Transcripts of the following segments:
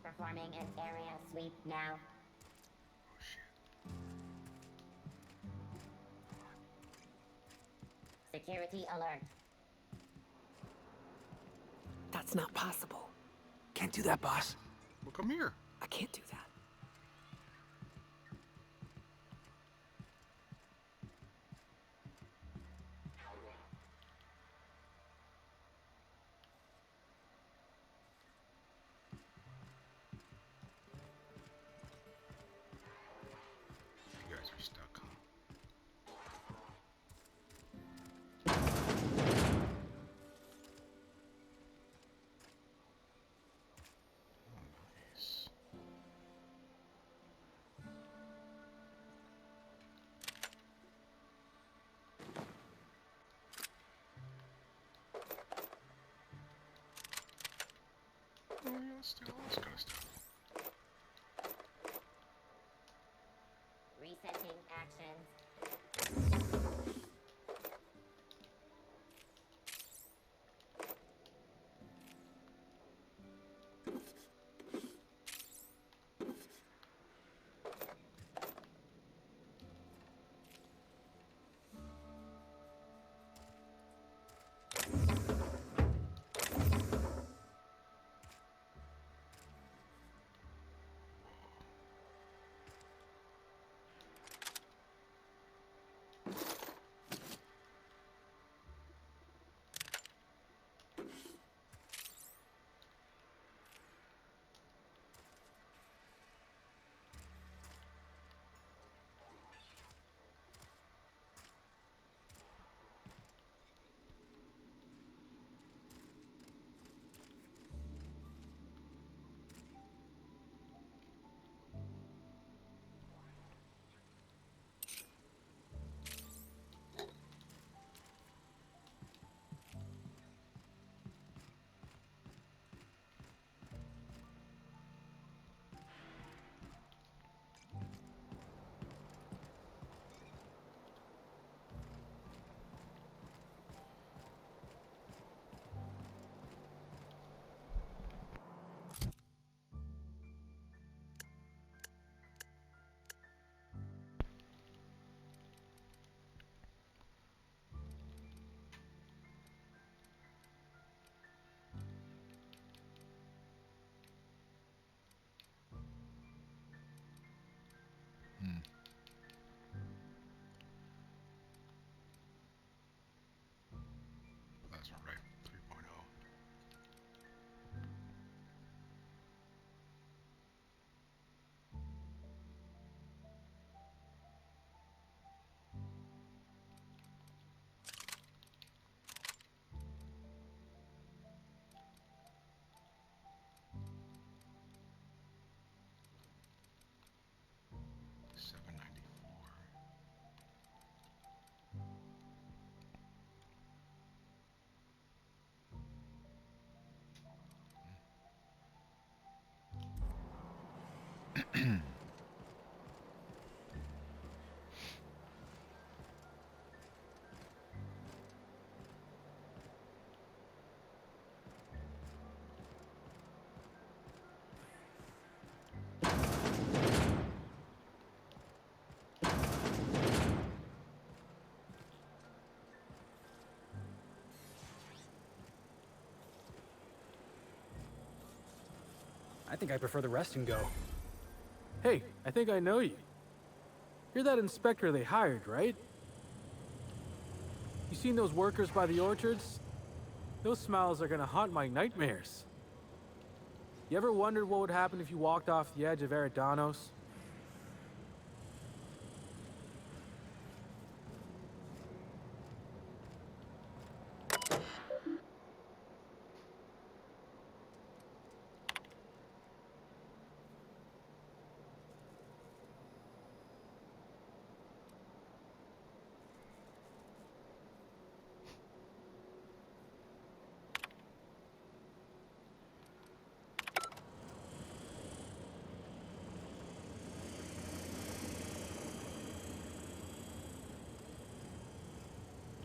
Performing an area sweep now. Oh shit. Security alert. That's not possible. Can't do that, boss. Well, come here. I can't do that. You guys are stuck, huh? Oh, nice. Oh yeah, let's do all this kind of stuff. Resetting actions. Plasma rifle 3.0. $7.94. I think I prefer the rest and go. Hey, I think I know you. You're that inspector they hired, right? You seen those workers by the orchards? Those smiles are gonna haunt my nightmares. You ever wondered what would happen if you walked off the edge of Eridanos?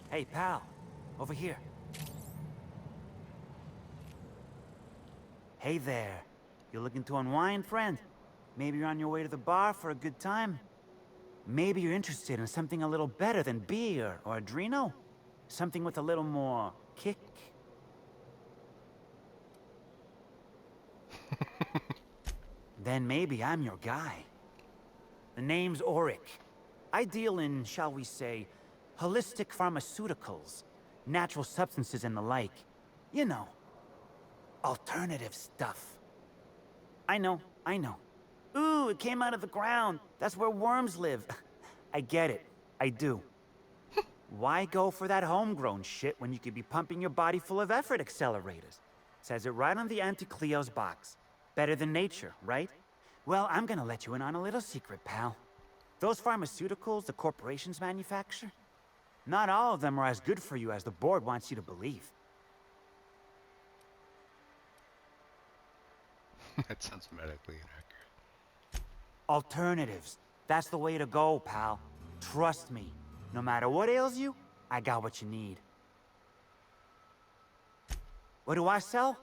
Hey, pal. Over here. Hey there. You looking to unwind, friend? Maybe you're on your way to the bar for a good time? Maybe you're interested in something a little better than beer or Adreno? Something with a little more kick? Then maybe I'm your guy. The name's Auric. I deal in, shall we say, holistic pharmaceuticals, natural substances and the like. You know, alternative stuff. I know. Ooh, it came out of the ground. That's where worms live. I get it. I do. Why go for that homegrown shit when you could be pumping your body full of effort accelerators? Says it right on the Anti-Cleo's box. Better than nature, right? Well, I'm gonna let you in on a little secret, pal. Those pharmaceuticals the corporations manufacture, not all of them are as good for you as the board wants you to believe. That sounds medically inaccurate. Alternatives. That's the way to go, pal. Trust me. No matter what ails you, I got what you need. What do I sell?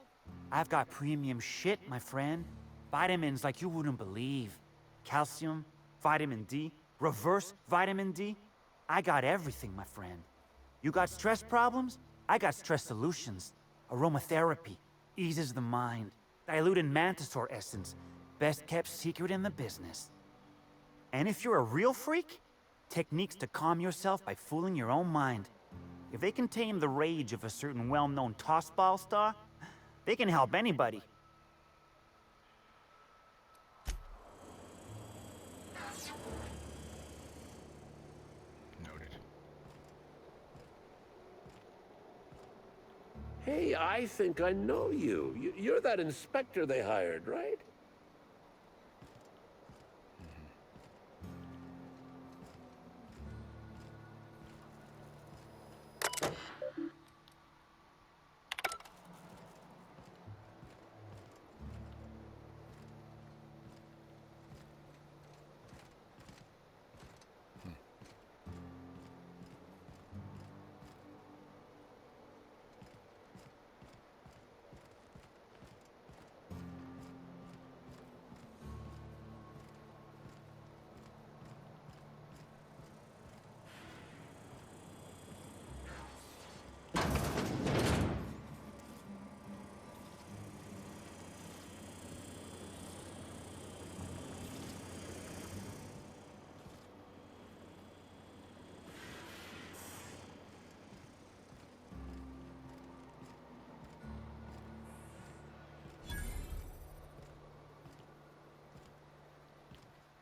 I've got premium shit, my friend. Vitamins like you wouldn't believe. Calcium, vitamin D, reverse vitamin D. I got everything, my friend. You got stress problems? I got stress solutions. Aromatherapy eases the mind. Diluted mantisaur essence, best kept secret in the business. And if you're a real freak, techniques to calm yourself by fooling your own mind. If they can tame the rage of a certain well-known tossball star, they can help anybody. Noted. Hey, I think I know you. You're that inspector they hired, right?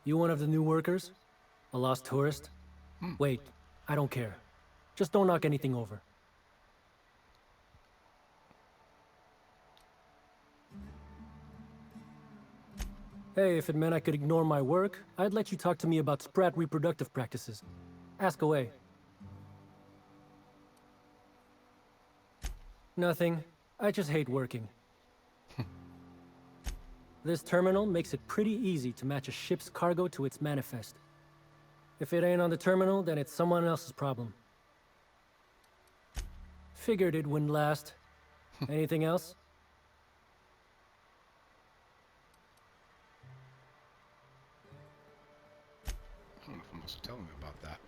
You one of the new workers? A lost tourist? Wait, I don't care. Just don't knock anything over. Hey, if it meant I could ignore my work, I'd let you talk to me about sprat reproductive practices. Ask away. Nothing. I just hate working. This terminal makes it pretty easy to match a ship's cargo to its manifest. If it ain't on the terminal, then it's someone else's problem. Figured it wouldn't last. Anything else? I don't know if I'm supposed to tell him about that.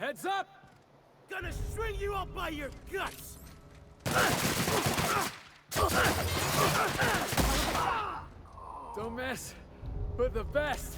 Heads up! Gonna string you up by your guts! Don't mess with the best.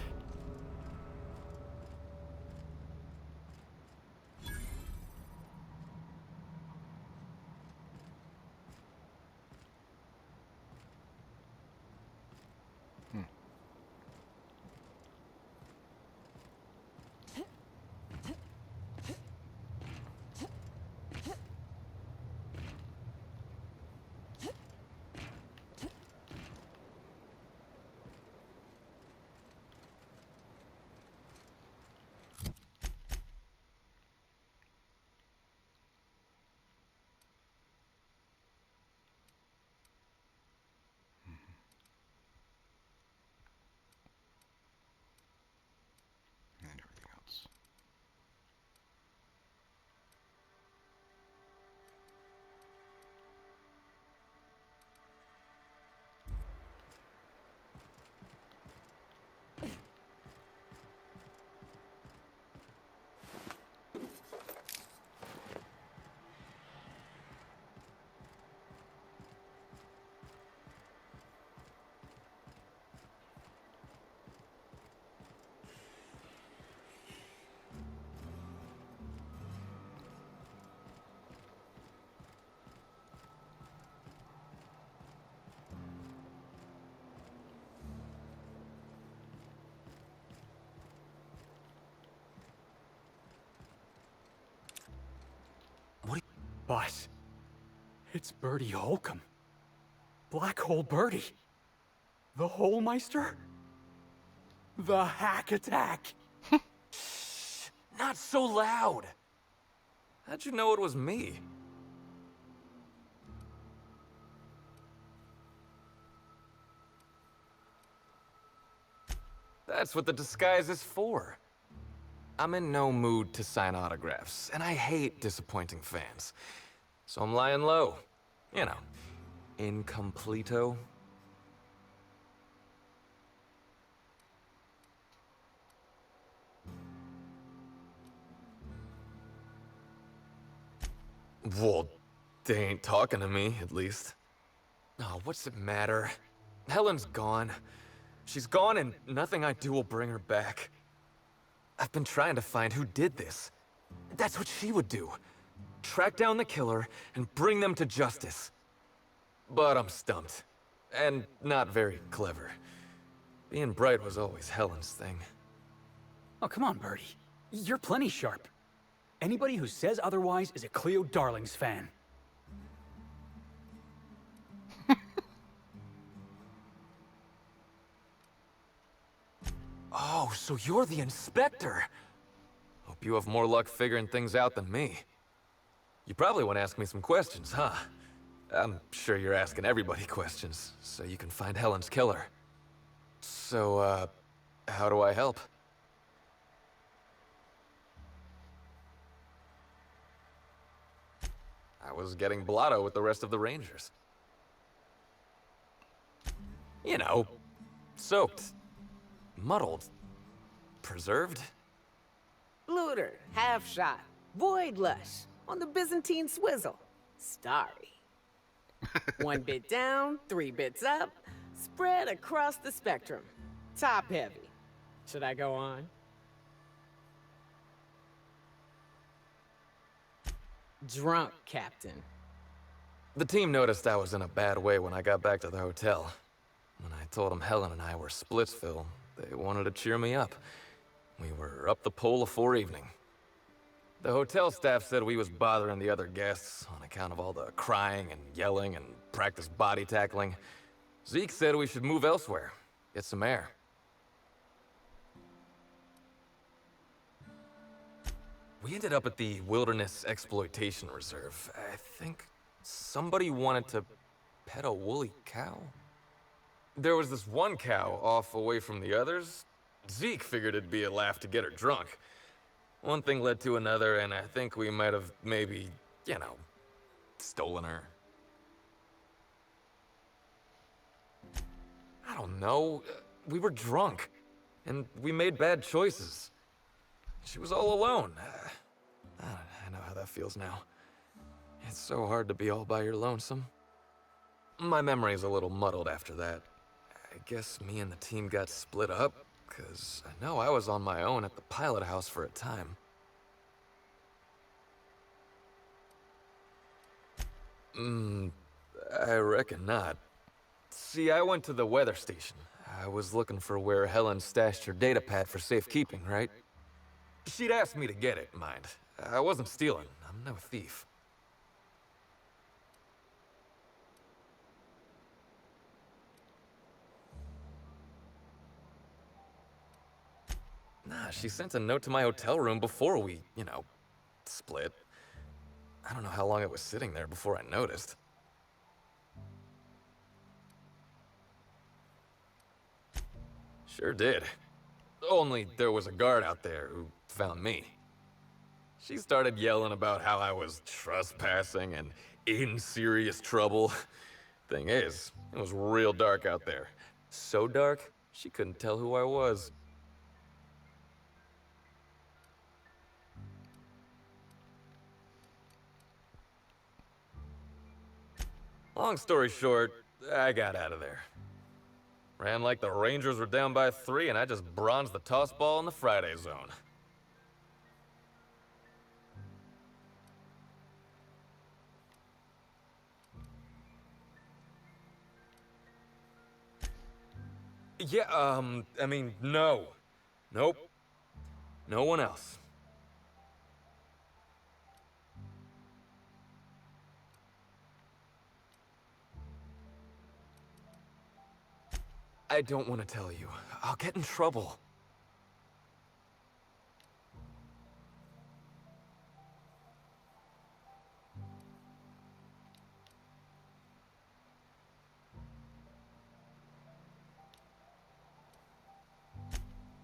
And everything else. Boss, it's Bertie Holcomb. Black Hole Bertie. The Holmeister? The Hack Attack. Shh, not so loud. How'd you know it was me? That's what the disguise is for. I'm in no mood to sign autographs, and I hate disappointing fans. So I'm lying low. You know, incompleto. Well, they ain't talking to me, at least. Oh, what's it matter? Helen's gone. She's gone and nothing I do will bring her back. I've been trying to find who did this. That's what she would do. Track down the killer and bring them to justice. But I'm stumped. And not very clever. Being bright was always Helen's thing. Oh, come on, Bertie. You're plenty sharp. Anybody who says otherwise is a Cleo Darlings fan. Oh, so you're the inspector. Hope you have more luck figuring things out than me. You probably want to ask me some questions, huh? I'm sure you're asking everybody questions, so you can find Helen's killer. So, how do I help? I was getting blotto with the rest of the Rangers. You know, soaked, muddled, preserved. Looter, half shot, void lush, on the Byzantine swizzle. Starry. 1 bit down, 3 bits up, spread across the spectrum. Top heavy. Should I go on? Drunk, Captain. The team noticed I was in a bad way when I got back to the hotel. When I told them Helen and I were Splitsville, they wanted to cheer me up. We were up the pole afore evening. The hotel staff said we was bothering the other guests on account of all the crying and yelling and practice body tackling. Zeke said we should move elsewhere, get some air. We ended up at the Wilderness Exploitation Reserve. I think somebody wanted to pet a woolly cow? There was this one cow off away from the others. Zeke figured it'd be a laugh to get her drunk. One thing led to another, and I think we might have maybe, you know, stolen her. I don't know. We were drunk, and we made bad choices. She was all alone. I know how that feels now. It's so hard to be all by your lonesome. My memory's a little muddled after that. I guess me and the team got split up, because I know I was on my own at the pilot house for a time. I reckon not. See, I went to the weather station. I was looking for where Helen stashed her data pad for safekeeping, right? She'd asked me to get it, mind. I wasn't stealing. I'm no thief. Nah, she sent a note to my hotel room before we, split. I don't know how long it was sitting there before I noticed. Sure did. Only there was a guard out there who found me. She started yelling about how I was trespassing and in serious trouble. Thing is, it was real dark out there. So dark, she couldn't tell who I was. Long story short, I got out of there. Ran like the Rangers were down by 3, and I just bronzed the toss ball in the Friday zone. Yeah, I mean, no. Nope. No one else. I don't want to tell you. I'll get in trouble.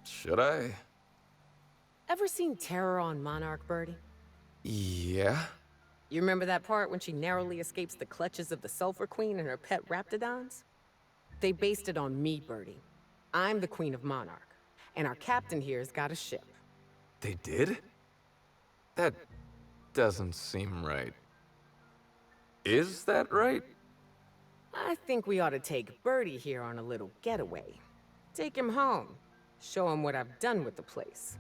Should I? Ever seen Terror on Monarch, Birdie? Yeah? You remember that part when she narrowly escapes the clutches of the Sulphur Queen and her pet raptidons? They based it on me, Birdie. I'm the Queen of Monarch, and our captain here's got a ship. They did? That doesn't seem right. Is that right? I think we ought to take Birdie here on a little getaway. Take him home. Show him what I've done with the place.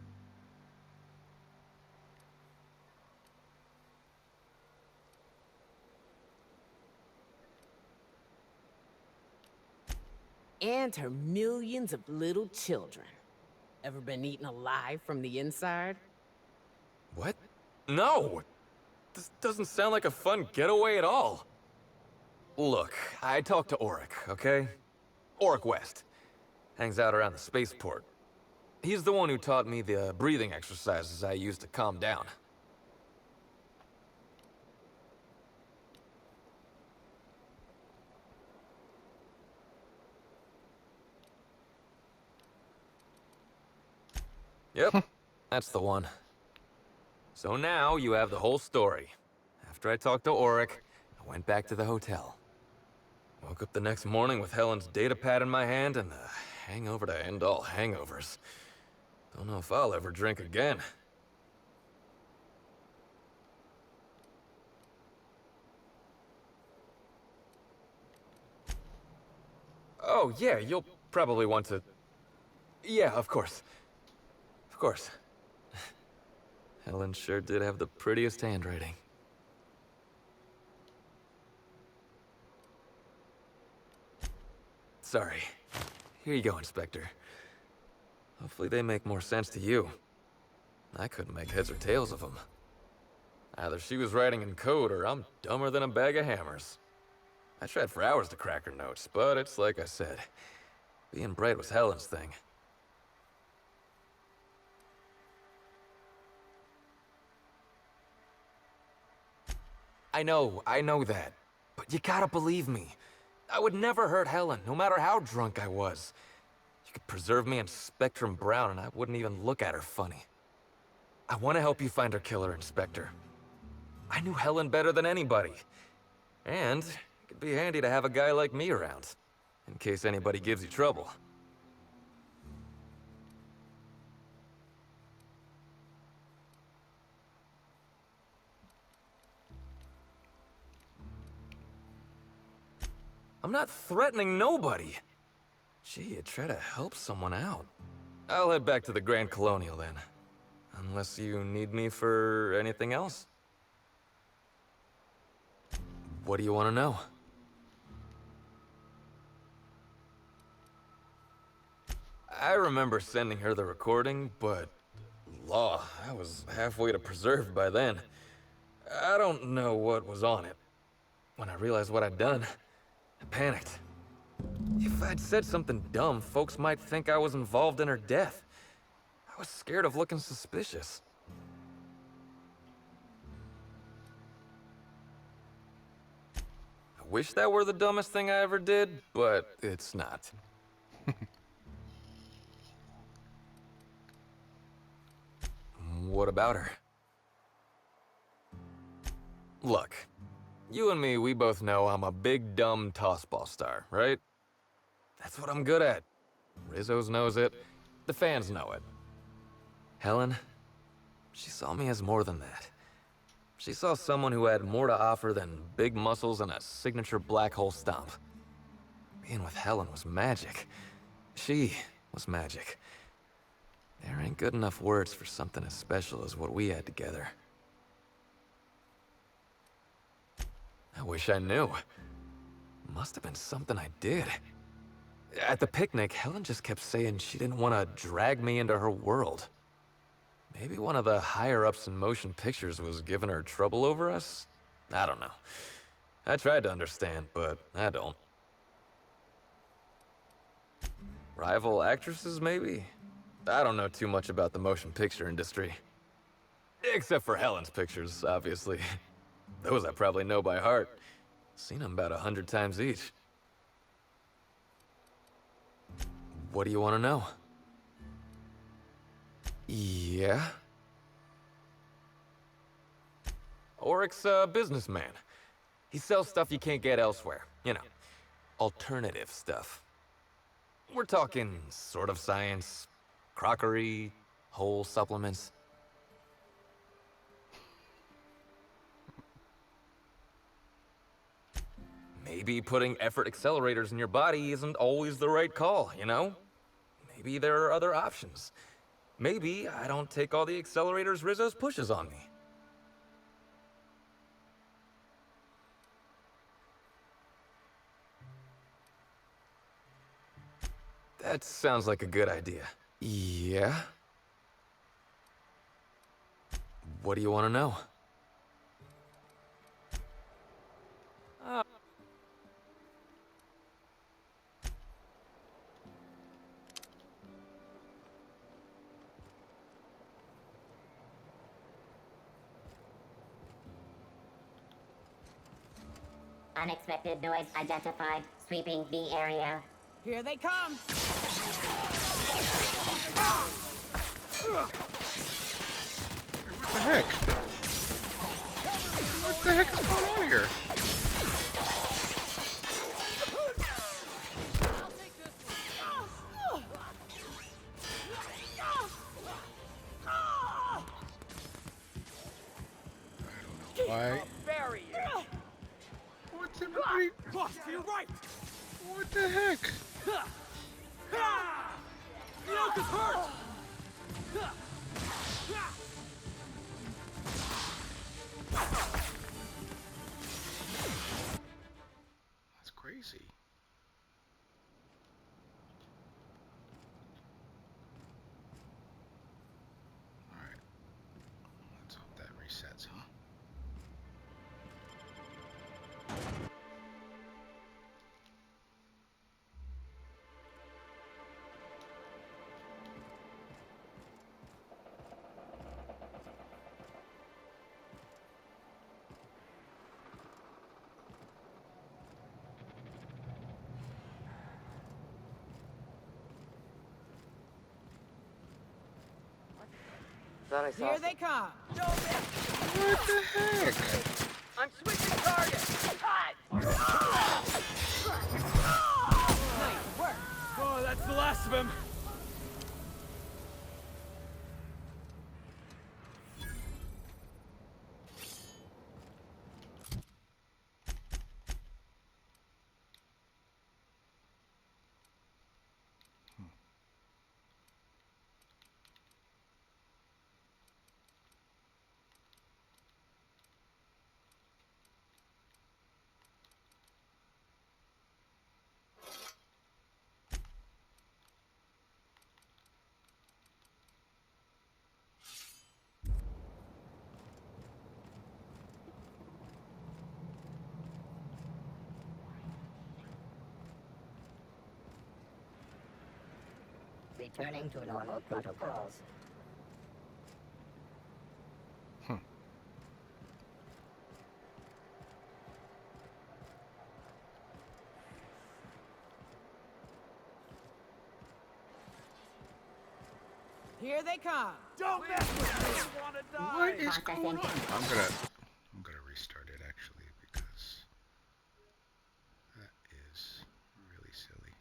And her millions of little children. Ever been eaten alive from the inside? What? No! This doesn't sound like a fun getaway at all. Look, I talked to Auric, okay? Auric West. Hangs out around the spaceport. He's the one who taught me the breathing exercises I use to calm down. Yep, that's the one. So now you have the whole story. After I talked to Auric, I went back to the hotel. Woke up the next morning with Helen's data pad in my hand and the hangover to end all hangovers. Don't know if I'll ever drink again. Oh, yeah, you'll probably want to... Yeah, of course. Of course. Helen sure did have the prettiest handwriting. Sorry. Here you go, Inspector. Hopefully they make more sense to you. I couldn't make heads or tails of them. Either she was writing in code or I'm dumber than a bag of hammers. I tried for hours to crack her notes, but it's like I said. Being bright was Helen's thing. I know that. But you gotta believe me. I would never hurt Helen, no matter how drunk I was. You could preserve me in Spectrum Brown and I wouldn't even look at her funny. I want to help you find her killer, Inspector. I knew Helen better than anybody. And it could be handy to have a guy like me around, in case anybody gives you trouble. I'm not threatening nobody. Gee, I'd try to help someone out. I'll head back to the Grand Colonial then. Unless you need me for anything else. What do you want to know? I remember sending her the recording, but... Law, I was halfway to preserved by then. I don't know what was on it. When I realized what I'd done, I panicked. If I'd said something dumb, folks might think I was involved in her death. I was scared of looking suspicious. I wish that were the dumbest thing I ever did, but it's not. What about her? Look, you and me, we both know I'm a big dumb tossball star, right? That's what I'm good at. Rizzo's knows it. The fans know it. Helen, she saw me as more than that. She saw someone who had more to offer than big muscles and a signature black hole stomp. Being with Helen was magic. She was magic. There ain't good enough words for something as special as what we had together. I wish I knew. Must have been something I did. At the picnic, Helen just kept saying she didn't want to drag me into her world. Maybe one of the higher-ups in motion pictures was giving her trouble over us? I don't know. I tried to understand, but I don't. Rival actresses, maybe? I don't know too much about the motion picture industry. Except for Helen's pictures, obviously. Those I probably know by heart. Seen them about 100 times each. What do you want to know? Yeah? Oryx's a businessman. He sells stuff you can't get elsewhere. You know, alternative stuff. We're talking sort of science, crockery, whole supplements. Maybe putting effort accelerators in your body isn't always the right call, you know? Maybe there are other options. Maybe I don't take all the accelerators Rizzo's pushes on me. That sounds like a good idea. Yeah? What do you want to know? Unexpected noise identified. Sweeping the area. Here they come. What the heck? What the heck is going on here? Why? What's everybody? Boss, to your right! What the heck? Yoke is hurt! That's crazy. All right. Let's hope that resets, huh? Here they come. What the heck? I'm switching targets. Nice work. Oh, that's the last of him. returning to normal protocols. Here they come. Don't mess with me! Want to die? What is Processing. going on? I'm gonna restart it actually because that is really silly.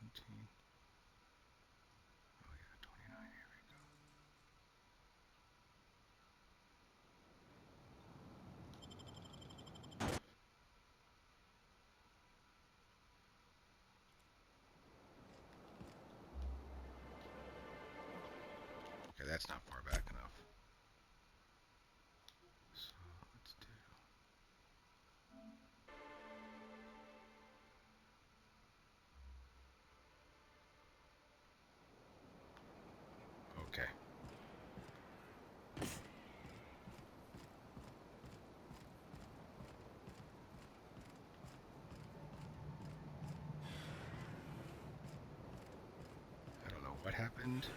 17. Oh yeah, 29. Here we go. Okay, that's not far back enough. So let's do. Okay. I don't know what happened.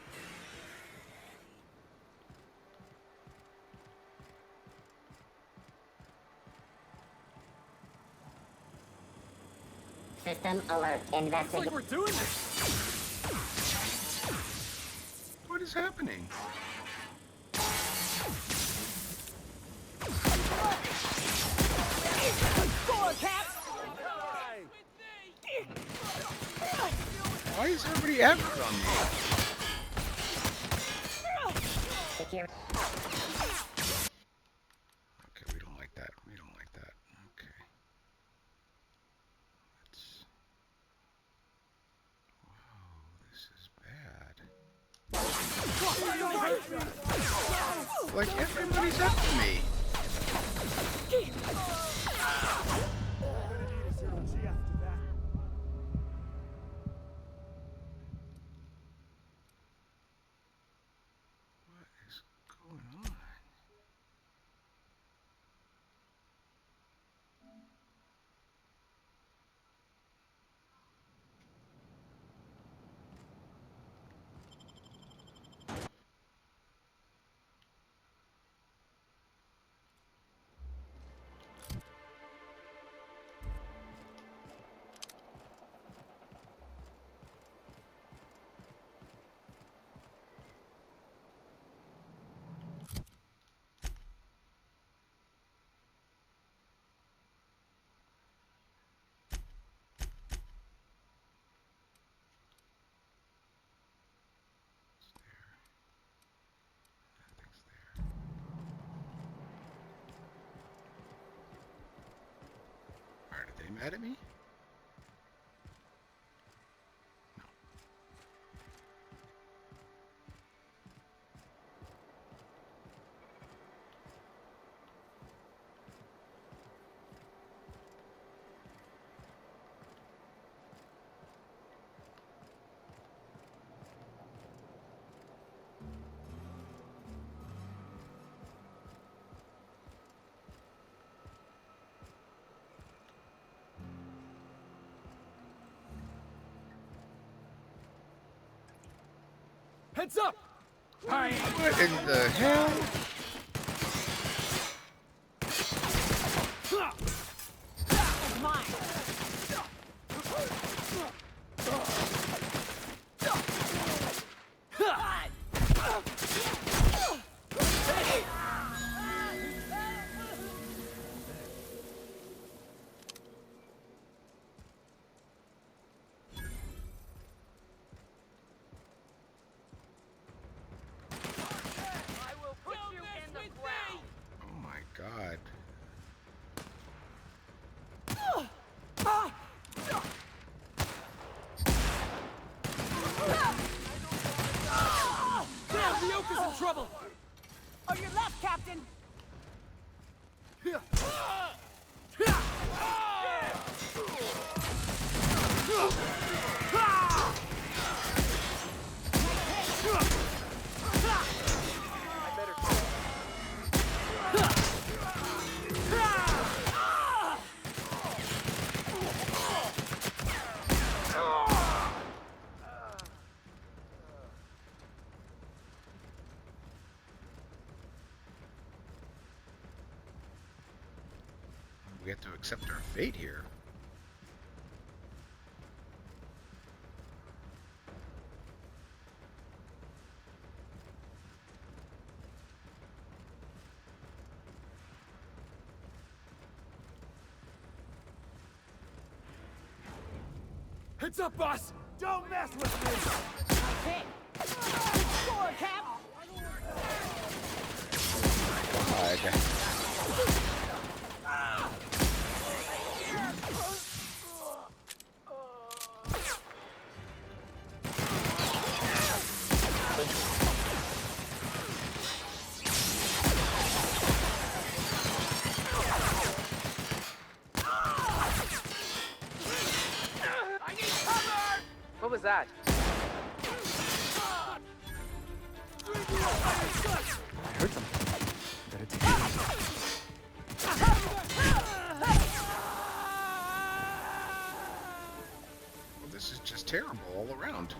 System alert. Looks like Investigate. we're doing this. What is happening? Why is everybody after on me? Secure. Okay, we don't like that. We don't like that. Okay. Let's. Whoa, this is bad. Like everybody's after me. What is going on? Nothing's there. Are they mad at me? No. Heads up! What in the hell? Oh my god. Ryoka's in trouble! On your left, Captain. we have to accept our fate here. Heads up, boss! Don't mess with me! Hey! Score, Cap! What was that? I heard something. Better take it. Well, this is just terrible all around.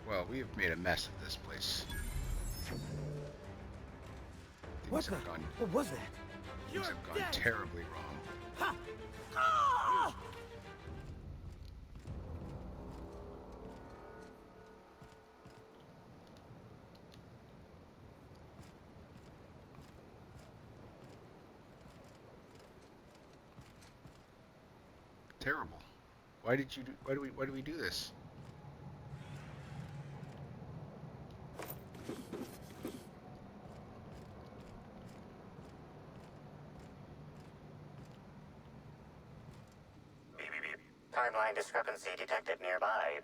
Well, we have made a mess of this place. What the? What was that? Things have gone terribly wrong. Terrible. Why did you do? Why do we do this? Timeline discrepancy detected nearby.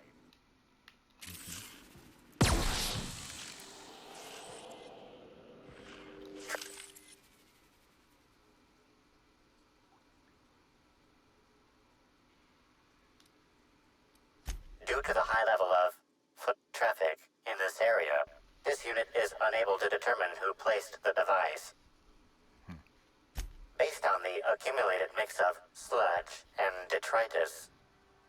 Due to the high level of foot traffic in this area, this unit is unable to determine who placed the device. Based on the accumulated mix of sludge and detritus,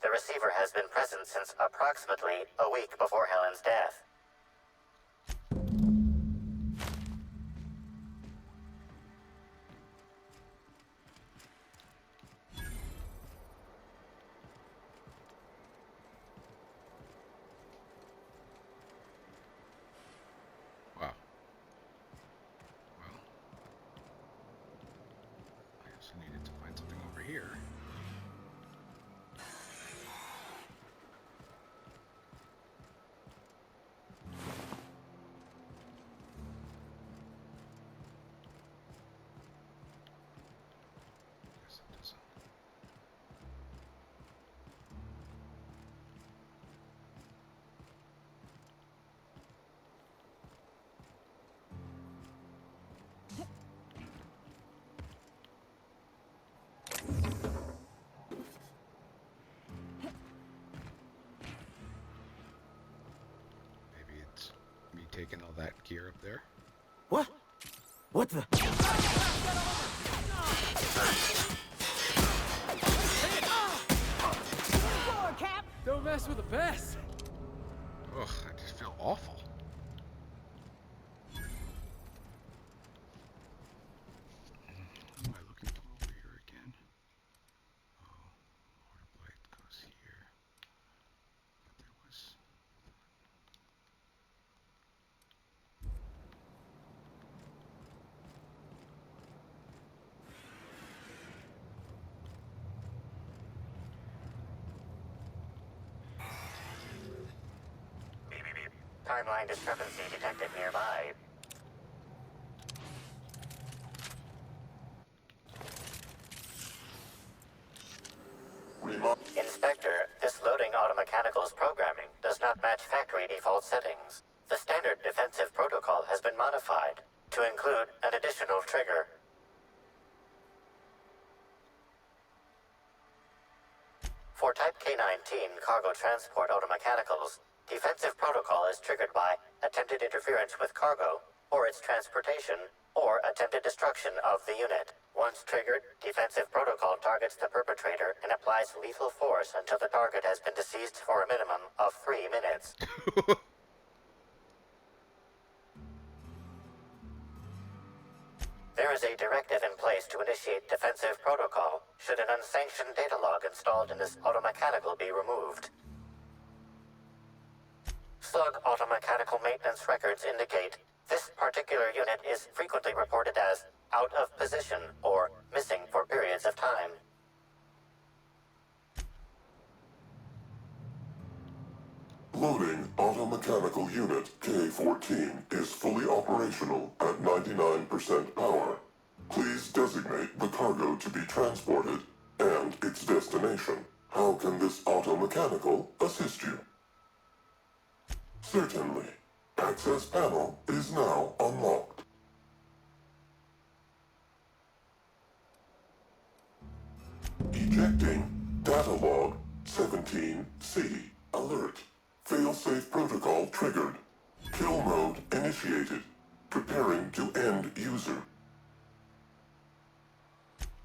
the receiver has been present since approximately a week before Helen's death. Wow. Well, I also needed to find something over here. Guess it doesn't. Maybe it's me taking all that gear up there. What? What the? Score, Cap! Don't mess with the best! Ugh, I just feel awful. What am I looking for over here again? Oh, water blight goes here. But there was... Timeline discrepancy detected nearby. Inspector, this loading automechanical's programming does not match factory default settings. the standard defensive protocol has been modified to include an additional trigger. For Type K-19 cargo transport automechanicals, defensive protocol is triggered by attempted interference with cargo, or its transportation, or attempted destruction of the unit. Once triggered, defensive protocol targets the perpetrator and applies lethal force until the target has been deceased for a minimum of 3 minutes. There is a directive in place to initiate defensive protocol should an unsanctioned data log installed in this automechanical be removed. Slug automechanical maintenance records indicate this particular unit is frequently reported as out of position or missing for periods of time. Loading automechanical unit K-14 is fully operational at 99% power. Please designate the cargo to be transported and its destination. How can this automechanical assist you? Certainly. Access panel is now unlocked. Ejecting data log 17C. Alert. Failsafe protocol triggered. Kill mode initiated. Preparing to end user.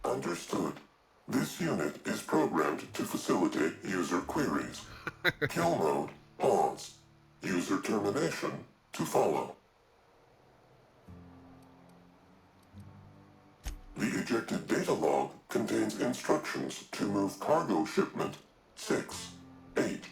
Understood. This unit is programmed to facilitate user queries. Kill mode pause. User termination to follow. The ejected data log contains instructions to move cargo shipment 6, 8,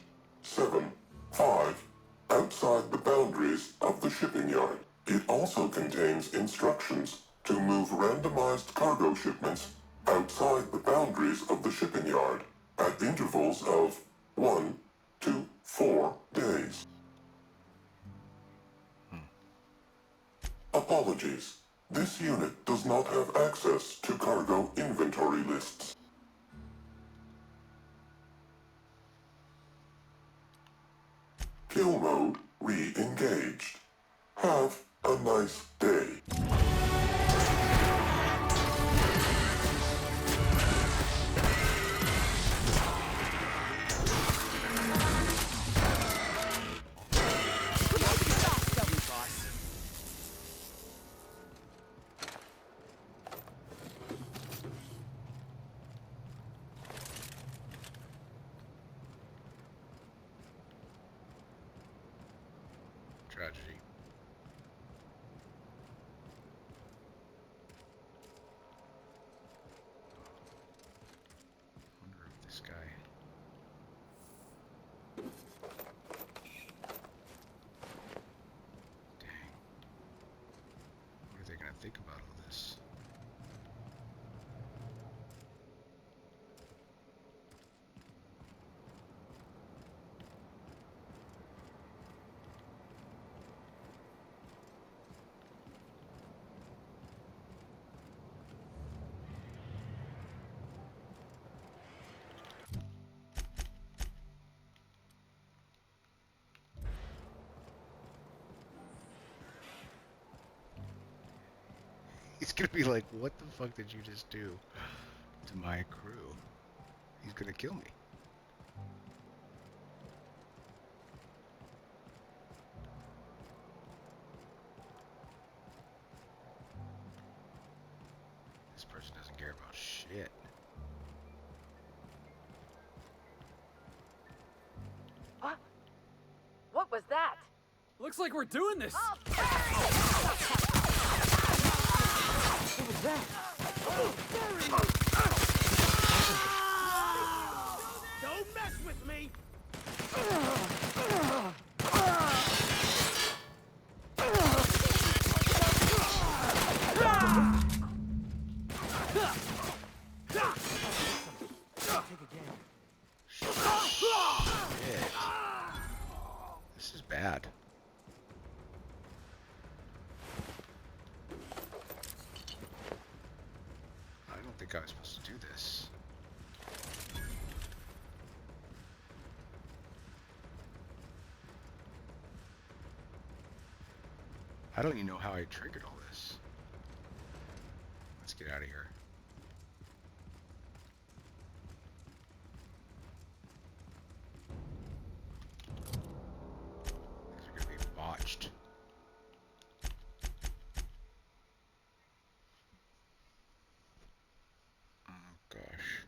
7, 5 outside the boundaries of the shipping yard. It also contains instructions to move randomized cargo shipments outside the boundaries of the shipping yard at intervals of 1 to 4 days. Apologies. This unit does not have access to cargo inventory lists. Kill mode re-engaged. Have a nice day. Tragedy. Wonder if this guy. Dang. What are they gonna think about all this? He's gonna be like, what the fuck did you just do to my crew? He's gonna kill me. This person doesn't care about shit. What was that? Looks like we're doing this. What was that? Don't mess with me! This is bad. I don't think I was supposed to do this. I don't even know how I triggered all this. Let's get out of here. These are gonna be botched. Oh gosh.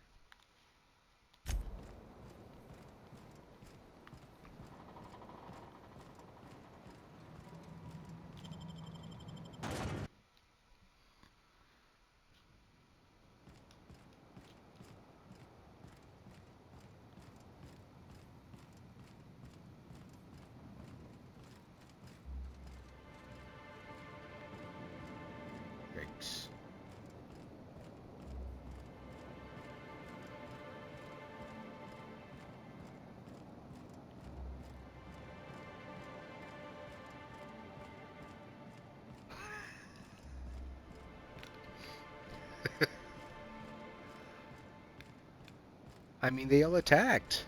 Yikes. I mean, they all attacked.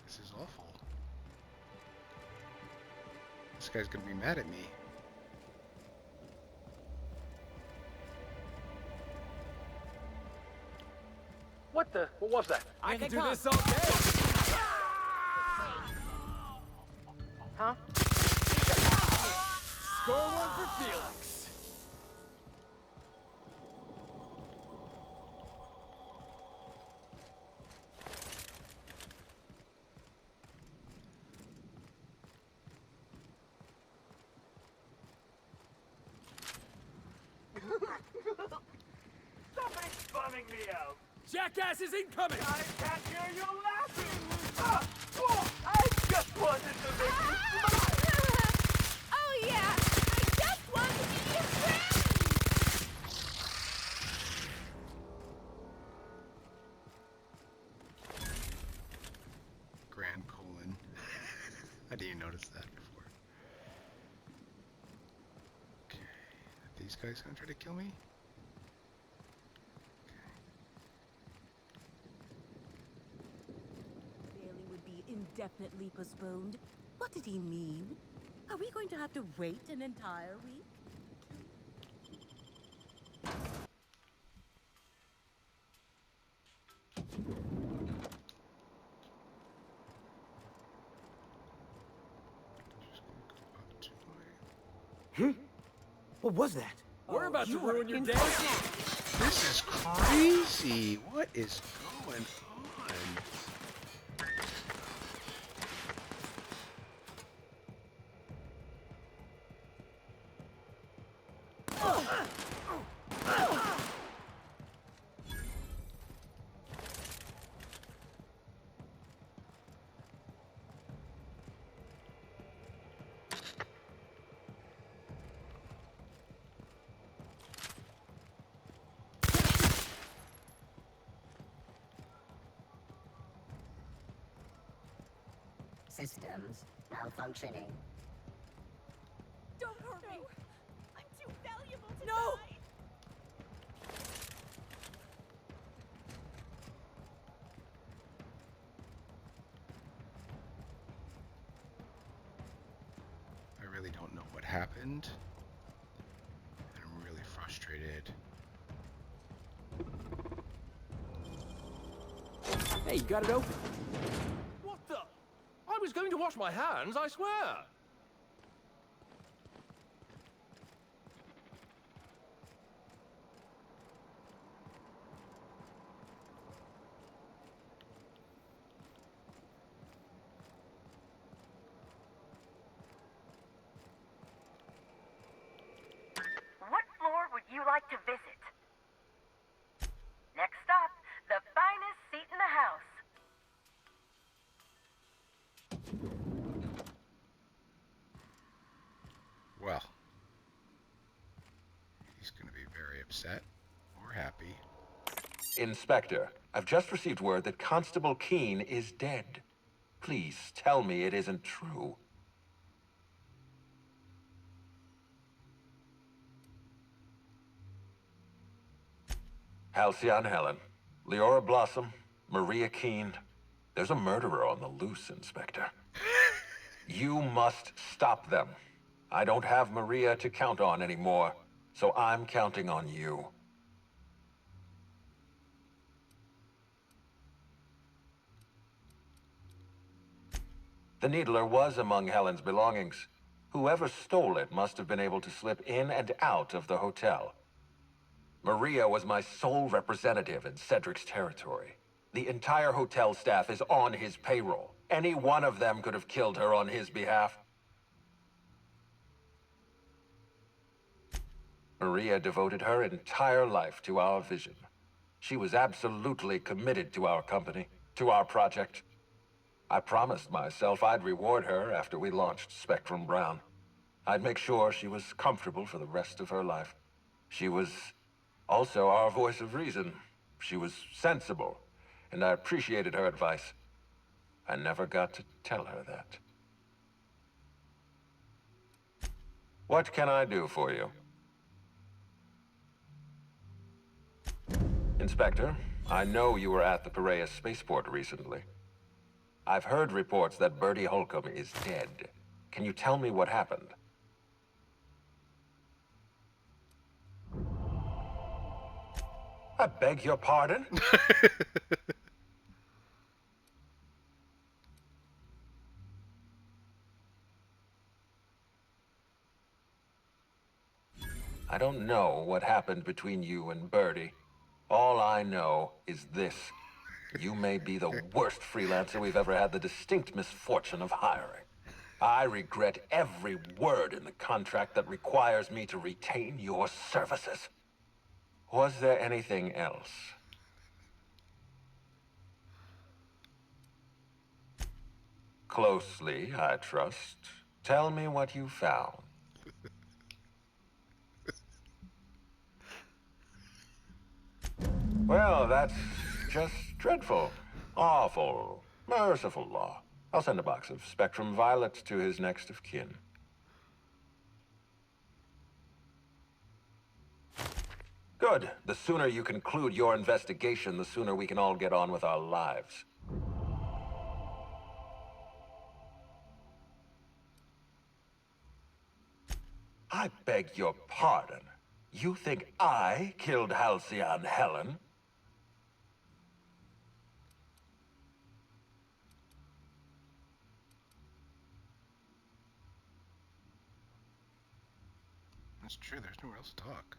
This is awful. This guy's gonna be mad at me. What the? What was that? I can do this all day. Huh? Score one for Felix. Somebody's bumming me out. Jackass is incoming. I can't hear you laughing. I just wanted to make you smile. Oh yeah, I just want to be your friend! Grand colon. I didn't even notice that before. Okay. Are these guys gonna try to kill me? Bailey would be indefinitely postponed. What did he mean? Are we going to have to wait an entire week? Just gonna go up to my... What was that? We're about to ruin your day. This is crazy! What is going on? Systems malfunctioning. Don't hurt me! I'm too valuable to die! I really don't know what happened. And I'm really frustrated. Hey, you got it open. What the? I was going to wash my hands, I swear. What floor would you like to visit? Next stop, the finest seat in the house. Well, he's going to be very upset or happy. Inspector, I've just received word that Constable Keene is dead. Please tell me it isn't true. Halcyon Helen, Leora Blossom, Maria Keene. There's a murderer on the loose, Inspector. You must stop them. I don't have Maria to count on anymore, so I'm counting on you. The Needler was among Helen's belongings. Whoever stole it must have been able to slip in and out of the hotel. Maria was my sole representative in Cedric's territory. The entire hotel staff is on his payroll. Any one of them could have killed her on his behalf. Maria devoted her entire life to our vision. She was absolutely committed to our company, to our project. I promised myself I'd reward her after we launched Spectrum Brown. I'd make sure she was comfortable for the rest of her life. She was also our voice of reason. She was sensible, and I appreciated her advice. I never got to tell her that. What can I do for you? Inspector, I know you were at the Piraeus spaceport recently. I've heard reports that Bertie Holcomb is dead. Can you tell me what happened? I beg your pardon? I don't know what happened between you and Bertie. All I know is this. You may be the worst freelancer we've ever had the distinct misfortune of hiring. I regret every word in the contract that requires me to retain your services. Was there anything else? Closely, I trust. Tell me what you found. Well, that's just dreadful. Awful. Merciful law. I'll send a box of Spectrum Violets to his next of kin. Good. The sooner you conclude your investigation, the sooner we can all get on with our lives. I beg your pardon. You think I killed Halcyon Helen? That's true, there's nowhere else to talk.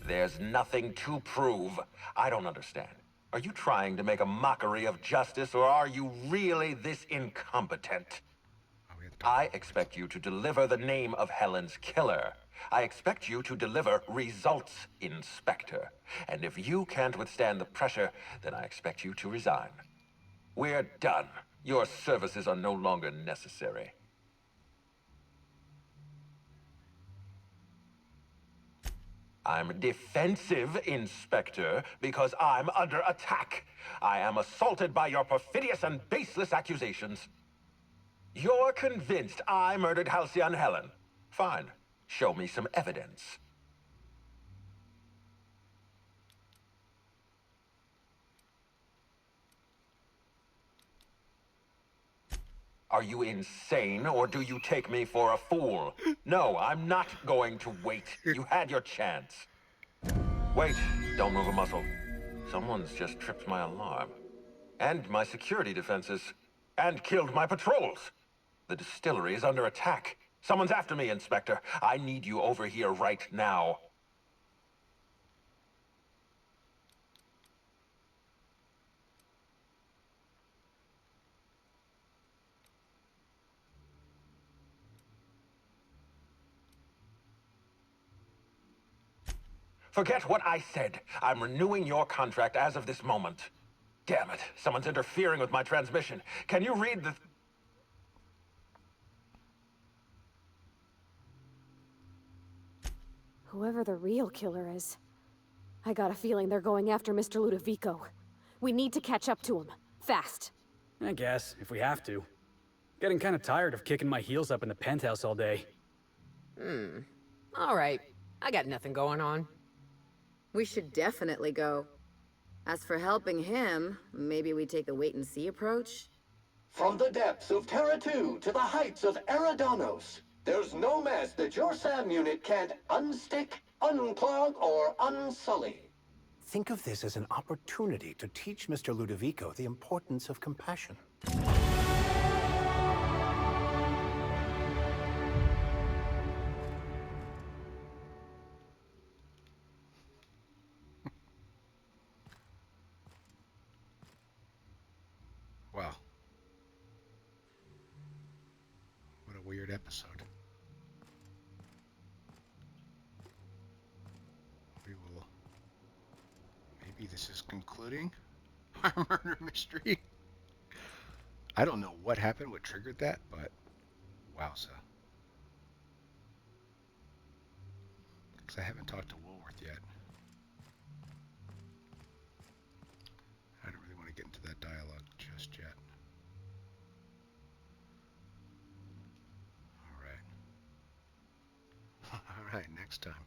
There's nothing to prove. I don't understand. Are you trying to make a mockery of justice, or are you really this incompetent? I expect you to deliver the name of Helen's killer. I expect you to deliver results, Inspector. And if you can't withstand the pressure, then I expect you to resign. We're done. Your services are no longer necessary. I'm defensive, Inspector, because I'm under attack. I am assaulted by your perfidious and baseless accusations. You're convinced I murdered Halcyon Helen. Fine. Show me some evidence. Are you insane, or do you take me for a fool? No, I'm not going to wait. You had your chance. Wait, don't move a muscle. Someone's just tripped my alarm. And my security defenses. And killed my patrols. The distillery is under attack. Someone's after me, Inspector. I need you over here right now. Forget what I said. I'm renewing your contract as of this moment. Damn it, someone's interfering with my transmission. Can you read the... Whoever the real killer is, I got a feeling they're going after Mr. Ludovico. We need to catch up to him. Fast. I guess, if we have to. Getting kind of tired of kicking my heels up in the penthouse all day. All right. I got nothing going on. We should definitely go. As for helping him, maybe we take the wait-and-see approach? From the depths of Terra 2 to the heights of Eridanos, there's no mess that your SAM unit can't unstick, unclog, or unsully. Think of this as an opportunity to teach Mr. Ludovico the importance of compassion. Wow. What a weird episode. We will... Maybe this is concluding our murder mystery. I don't know what happened, what triggered that, but wowza. Because I haven't talked to Woolworth yet. I don't really want to get into that dialogue just yet. All right. All right, next time.